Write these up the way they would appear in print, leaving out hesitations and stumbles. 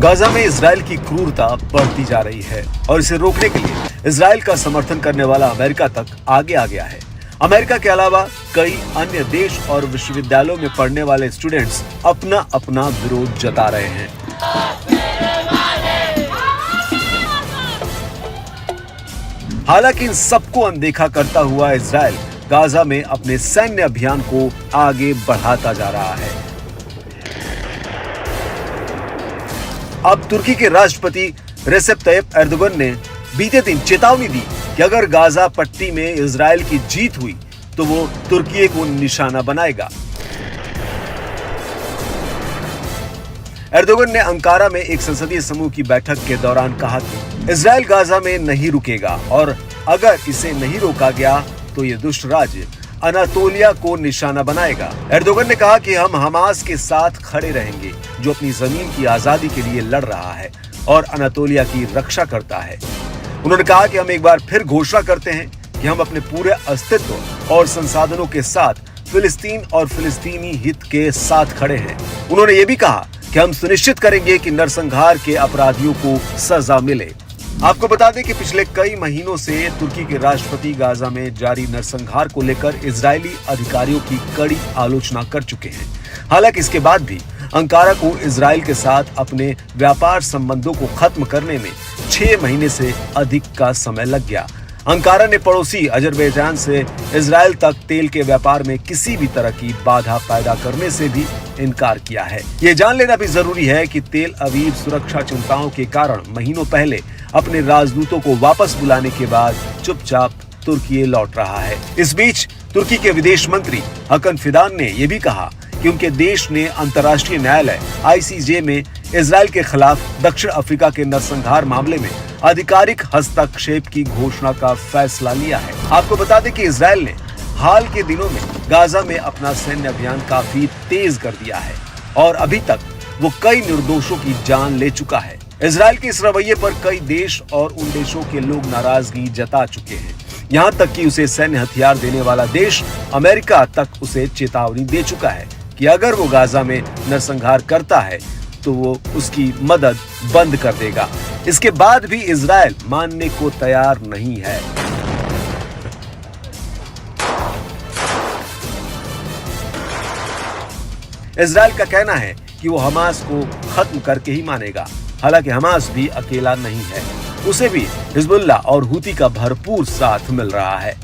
Gaza में Israel की क्रूरता बढ़ती जा रही है और इसे रोकने के लिए इजराइल का समर्थन करने वाला अमेरिका तक आगे आ गया है। अमेरिका के अलावा कई अन्य देश और विश्वविद्यालयों में पढ़ने वाले स्टूडेंट्स अपना अपना विरोध जता रहे हैं। हालांकि इन सबको अनदेखा करता हुआ इजराइल गाजा में अपने सैन्य अभियान को आगे बढ़ाता जा रहा है। अब तुर्की के राष्ट्रपति रेसेप तैयप एर्दोगन ने बीते दिन चेतावनी दी कि अगर गाजा पट्टी में इजराइल की जीत हुई तो वो तुर्की को निशाना बनाएगा। एर्दोगन ने अंकारा में एक संसदीय समूह की बैठक के दौरान कहा कि इजराइल गाजा में नहीं रुकेगा और अगर इसे नहीं रोका गया तो ये दुष्ट राज्य अनातोलिया को निशाना बनाएगा। एर्दोगन ने कहा कि हम हमास के साथ खड़े रहेंगे जो अपनी जमीन की आजादी के लिए लड़ रहा है और अनातोलिया की रक्षा करता है। उन्होंने कहा कि हम एक बार फिर घोषणा करते हैं कि हम अपने पूरे अस्तित्व और संसाधनों के साथ फिलिस्तीन और फिलिस्तीनी हित के साथ खड़े हैं। उन्होंने ये भी कहा कि हम सुनिश्चित करेंगे कि नरसंहार के अपराधियों को सजा मिले। आपको बता दें कि पिछले कई महीनों से तुर्की के राष्ट्रपति गाजा में जारी नरसंहार को लेकर इजरायली अधिकारियों की कड़ी आलोचना कर चुके हैं। हालांकि इसके बाद भी अंकारा को इजराइल के साथ अपने व्यापार संबंधों को खत्म करने में 6 महीने से अधिक का समय लग गया। अंकारा ने पड़ोसी अजरबैजान से इजराइल तक तेल के व्यापार में किसी भी तरह की बाधा पैदा करने से भी इनकार किया है। ये जान लेना भी जरूरी है कि तेल अवीव सुरक्षा चिंताओं के कारण महीनों पहले अपने राजदूतों को वापस बुलाने के बाद चुपचाप तुर्की लौट रहा है। इस बीच तुर्की के विदेश मंत्री हकन फिदान ने यह भी कहा कि उनके देश ने अंतर्राष्ट्रीय न्यायालय ICJ में इजराइल के खिलाफ दक्षिण अफ्रीका के नरसंहार मामले में आधिकारिक हस्तक्षेप की घोषणा का फैसला लिया है। आपको बता दें कि इजराइल ने हाल के दिनों में गाजा में अपना सैन्य अभियान काफी तेज कर दिया है और अभी तक वो कई निर्दोषों की जान ले चुका है। इजराइल के इस रवैये पर कई देश और उन देशों के लोग नाराजगी जता चुके हैं। यहाँ तक कि उसे सैन्य हथियार देने वाला देश अमेरिका तक उसे चेतावनी दे चुका है कि अगर वो गाजा में नरसंहार करता है तो वो उसकी मदद बंद कर देगा। इसके बाद भी इजराइल मानने को तैयार नहीं है। इजराइल का कहना है कि वो हमास को खत्म करके ही मानेगा। हालांकि हमास भी अकेला नहीं है, उसे भी हिजबुल्लाह और हूती का भरपूर साथ मिल रहा है।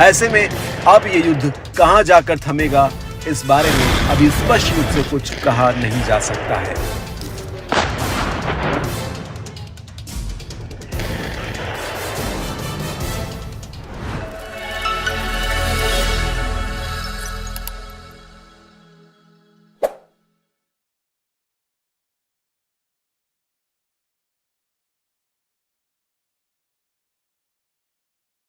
ऐसे में अब ये युद्ध कहां जाकर थमेगा, इस बारे में अभी स्पष्ट रूप से कुछ कहा नहीं जा सकता है।